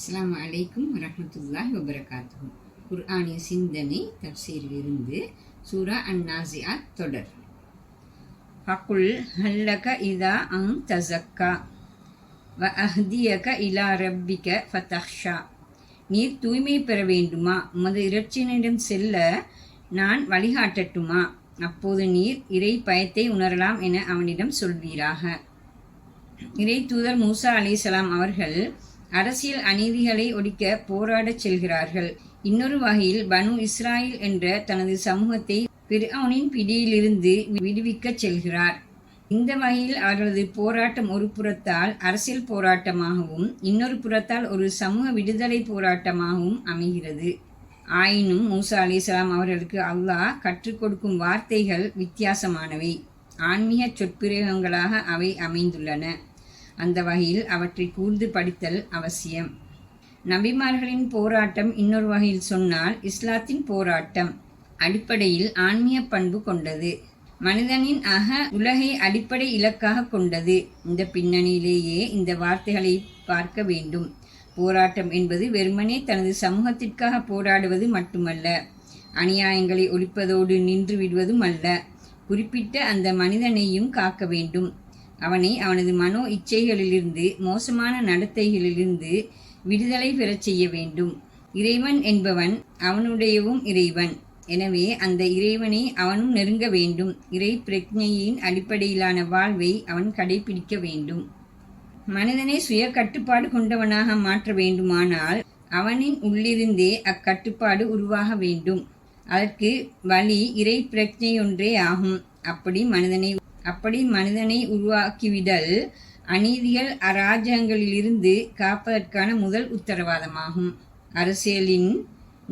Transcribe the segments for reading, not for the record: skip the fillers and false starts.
அஸ்ஸலாமு அலைக்கும் வரஹ்மத்துல்லாஹி வபரகாத்துஹு. குர்ஆனிய சிந்தனை தஃப்சீரிலிருந்து சூரா அன்-நாஸிஆத் தொடர். ஃபகுல் ஹல்லக இதா அன் தஸக்கா வ அஹ்தியக இலா ரப்பிக ஃபதஹ்ஷா. நீர் தூய்மை பெற வேண்டுமா? உமது இரட்சகனிடம் செல்ல நான் வழிகாட்டட்டுமா? அப்போது நீர் இறை பயத்தை உணரலாம் என அவனிடம் சொல்வீராக. இறை தூதர் மூசா அலைஹிஸ்ஸலாம் அவர்கள் அரசியல் அநீதிகளை ஒழிக்க போராடச் செல்கிறார்கள். இன்னொரு வகையில் பனு இஸ்ராயில் என்ற தனது சமூகத்தை ஃபிர்அவுனின் பிடியிலிருந்து விடுவிக்கச் செல்கிறார். இந்த வகையில் அவர்களது போராட்டம் ஒரு புறத்தால் அரசியல் போராட்டமாகவும் இன்னொரு புறத்தால் ஒரு சமூக விடுதலை போராட்டமாகவும் அமைகிறது. ஆயினும் மூசா அலைஹிஸ்ஸலாம் அவர்களுக்கு அல்லாஹ் கற்றுக் கொடுக்கும் வார்த்தைகள் வித்தியாசமானவை, ஆன்மீக சொற்பிரயோகங்களாக அவை அமைந்துள்ளன. அந்த வகையில் அவற்றை கூர்ந்து படித்தல் அவசியம். நபிமார்களின் போராட்டம் இன்னொரு வகையில் சொன்னால் இஸ்லாத்தின் போராட்டம் அடிப்படையில் ஆன்மீக பண்பு கொண்டது. மனிதனின் உலகை அடிப்படை இலக்காக கொண்டது. இந்த பின்னணியிலேயே இந்த வார்த்தைகளை பார்க்க வேண்டும். போராட்டம் என்பது வெறுமனே தனது சமூகத்திற்காக போராடுவது மட்டுமல்ல, அநியாயங்களை ஒழிப்பதோடு நின்று விடுவதும் அல்ல. குறிப்பிட்ட அந்த மனிதனையும் காக்க வேண்டும். அவனை அவனது மனோ இச்சைகளிலிருந்து, மோசமான நடத்தைகளிலிருந்து விடுதலை பெறச் செய்ய வேண்டும். இறைவன் என்பவன் அவனுடையவும் இறைவன். எனவே அந்த இறைவனை அவனும் நெருங்க வேண்டும். இறை பிரக்ஞையின் அடிப்படையிலான வாழ்வை அவன் கடைபிடிக்க வேண்டும். மனிதனை சுய கட்டுப்பாடு கொண்டவனாக மாற்ற வேண்டுமானால் அவனின் உள்ளிருந்தே அக்கட்டுப்பாடு உருவாக வேண்டும். அதற்கு வழி இறை பிரக்ஞையொன்றே ஆகும். அப்படி மனிதனை உருவாக்கிவிடல் அநீதிகள் அராஜகங்களிலிருந்து காப்பதற்கான முதல் உத்தரவாதமாகும். அரசியலின்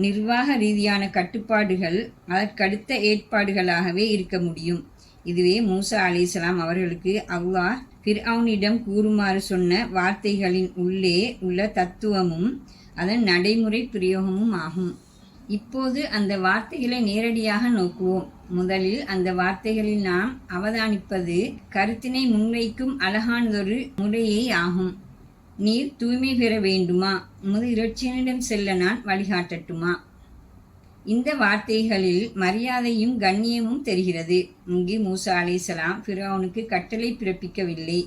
நிர்வாக ரீதியான கட்டுப்பாடுகள் அதற்கடுத்த ஏற்பாடுகளாகவே இருக்க முடியும். இதுவே மூசா அலைஹிஸ்ஸலாம் அவர்களுக்கு அல்லாஹ் ஃபிர்அவுனிடம் கூறுமாறு சொன்ன வார்த்தைகளின் உள்ளே உள்ள தத்துவமும் அதன் நடைமுறை பிரயோகமும் ஆகும். இப்போது அந்த வார்த்தைகளை நேரடியாக நோக்குவோம். முதலில் அந்த வார்த்தைகளில் நாம் அவதானிப்பது கருத்தினை முன்வைக்கும் அழகானதொரு முறையே ஆகும். நீர் தூய்மை பெற வேண்டுமா? உமது இரட்சகனிடம் செல்ல நான் வழிகாட்டட்டுமா? இந்த வார்த்தைகளில் மரியாதையும் கண்ணியமும் தெரிகிறது. இங்கு மூசா அலைஹிஸ்ஸலாம் ஃபிர்அவுனுக்கு கட்டளை பிறப்பிக்கவில்லை,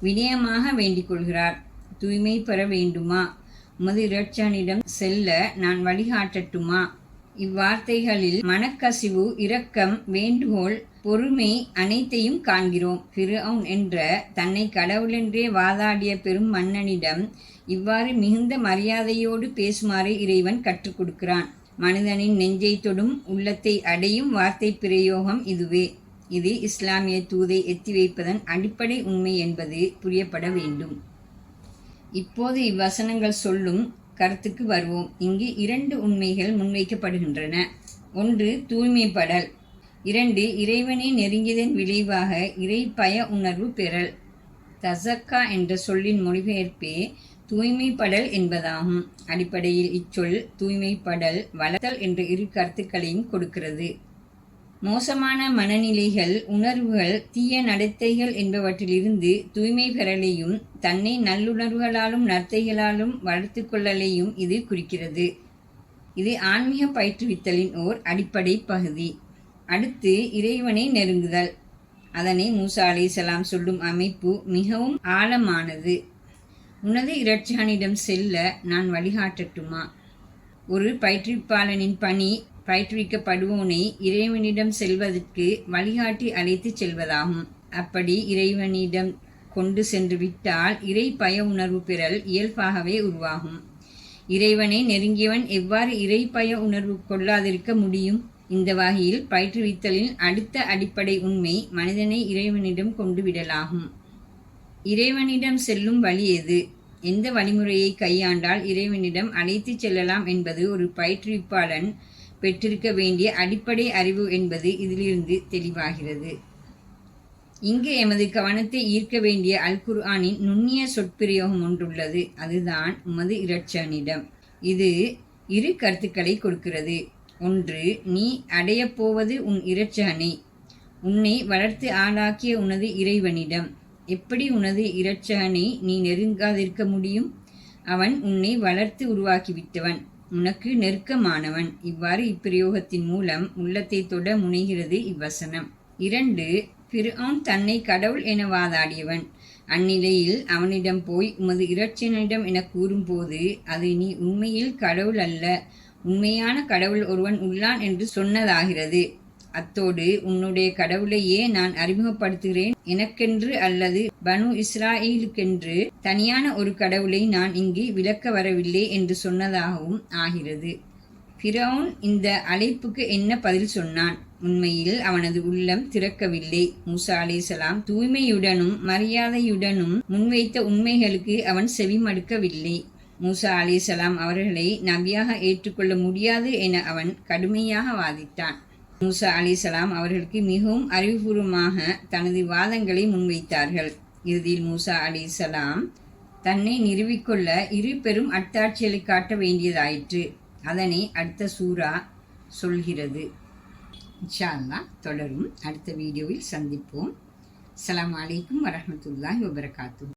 வினயமாக வேண்டிக் கொள்கிறார். தூய்மை பெற வேண்டுமா? உமது இரட்சகனிடம் செல்ல நான் வழிகாட்டட்டுமா? இவ்வார்த்தைகளில் மனக்கசிவு, இரக்கம், வேண்டுகோள், பொறுமை அனைத்தையும் காண்கிறோம். ஃபிர்அவுன் என்ற தன்னை கடவுளென்றே வாதாடிய பெரும் மன்னனிடம் இவ்வாறு மிகுந்த மரியாதையோடு பேசுமாறு இறைவன் கற்றுக் கொடுக்கிறான். மனிதனின் நெஞ்சை தொடும், உள்ளத்தை அடையும் வார்த்தை பிரயோகம் இதுவே. இது இஸ்லாமிய தூதை எத்தி வைப்பதன் அடிப்படை உண்மை என்பது புரியப்பட வேண்டும். இப்போது இவ்வசனங்கள் சொல்லும் கருத்துக்கு வருவோம். இங்கு 2 உண்மைகள் முன்வைக்கப்படுகின்றன. 1, தூய்மைப்படல். 2, இறைவனை நெருங்கியதன் விளைவாக இறை பய உணர்வு பெறல். தஸக்கா என்ற சொல்லின் மொழிபெயர்ப்பே தூய்மைப்படல் என்பதாகும். அடிப்படையில் இச்சொல் தூய்மைப்படல், வளர்த்தல் என்ற 2 கருத்துக்களையும் கொடுக்கிறது. மோசமான மனநிலைகள், உணர்வுகள், தீய நடத்தைகள் என்பவற்றிலிருந்து தூய்மை பெறலையும் தன்னை நல்லுணர்வுகளாலும் நற்த்தைகளாலும் வளர்த்து கொள்ளலையும் இது குறிக்கிறது. இது ஆன்மீக பயிற்றுவித்தலின் ஓர் அடிப்படை பகுதி. அடுத்து இறைவனை நெருங்குதல். அதனை மூசா அலைஹிஸ்ஸலாம் சொல்லும் அமைப்பு மிகவும் ஆழமானது. உனது இரட்சகனிடம் செல்ல நான் வழிகாட்டட்டுமா? ஒரு பயிற்றுவிப்பாளனின் பணி பயிற்றுவிக்கப்படுவோனை இறைவனிடம் செல்வதற்கு வழிகாட்டி அழைத்து செல்வதாகும். அப்படி இறைவனிடம் கொண்டு சென்று விட்டால் இறை பய உணர்வு பெறல் இயல்பாகவே உருவாகும். இறைவனை நெருங்கியவன் எவ்வாறு இறை பய உணர்வு கொள்ளாதிருக்க முடியும்? இந்த வகையில் பயிற்றுவித்தலின் அடுத்த அடிப்படை உண்மை மனிதனை இறைவனிடம் கொண்டு விடலாகும். இறைவனிடம் செல்லும் வழி எது? எந்த வழிமுறையை கையாண்டால் இறைவனிடம் அழைத்து செல்லலாம் என்பது ஒரு பயிற்றுவிப்பாளன் பெற்றிருக்க வேண்டிய அடிப்படை அறிவு என்பது இதிலிருந்து தெளிவாகிறது. இங்கு எமது கவனத்தை ஈர்க்க வேண்டிய அல் குர்ஆனின் நுண்ணிய சொற்பிரயோகம் ஒன்றுள்ளது. அதுதான் உமது இரட்சகனிடம். இது 2 கருத்துக்களை கொடுக்கிறது. 1, நீ அடையப்போவது உன் இரட்சகனை, உன்னை வளர்த்து ஆளாக்கிய உனது இறைவனிடம். எப்படி உனது இரட்சகனை நீ நெருங்காதிருக்க முடியும்? அவன் உன்னை வளர்த்து உருவாக்கிவிட்டவன், உனக்கு நெருக்கமானவன். இவ்வாறு இப்பிரயோகத்தின் மூலம் உள்ளத்தை தொட முனைகிறது இவ்வசனம். 2. ஃபிர்அவுன் தன்னை கடவுள் என வாதாடியவன். அந்நிலையில் அவனிடம் போய் உமது இரட்சகனிடம் என கூறும்போது அது நீ உண்மையில் கடவுள் அல்ல, உண்மையான கடவுள் ஒருவன் உள்ளான் என்று சொன்னதாகிறது. அத்தோடு உன்னுடைய கடவுளையே நான் அறிமுகப்படுத்துகிறேன், எனக்கென்று அல்லது பனு இஸ்ராயேலுக்கென்று தனியான ஒரு கடவுளை நான் இங்கு விளக்க வரவில்லை என்று சொன்னதாகவும் ஆகிறது. ஃபிரவுன் இந்த அழைப்புக்கு என்ன பதில் சொன்னான்? உண்மையில் அவனது உள்ளம் திறக்கவில்லை. மூசா அலைஹிஸ்ஸலாம் தூய்மையுடனும் மரியாதையுடனும் முன்வைத்த உண்மைகளுக்கு அவன் செவிமடுக்கவில்லை. மூசா அலைஹிஸ்ஸலாம் அவர்களை நபியாக ஏற்றுக்கொள்ள முடியாது என அவன் கடுமையாக வாதிட்டான். மூசா அலைஹிஸ்ஸலாம் அவர்களுக்கு மிகவும் அறிவுபூர்வமாக தனது வாதங்களை முன்வைத்தார்கள். இறுதியில் மூசா அலைஹிஸ்ஸலாம் தன்னை நிறுவிக்கொள்ள 2 பெரும் அத்தாட்சிகளை காட்ட வேண்டியதாயிற்று. அதனை அடுத்த சூரா சொல்கிறது. இன்ஷா அல்லாஹ் தொடரும். அடுத்த வீடியோவில் சந்திப்போம். அஸ்ஸலாமு அலைக்கும் வரஹ்மத்துல்லாஹி வபரகாத்துஹு.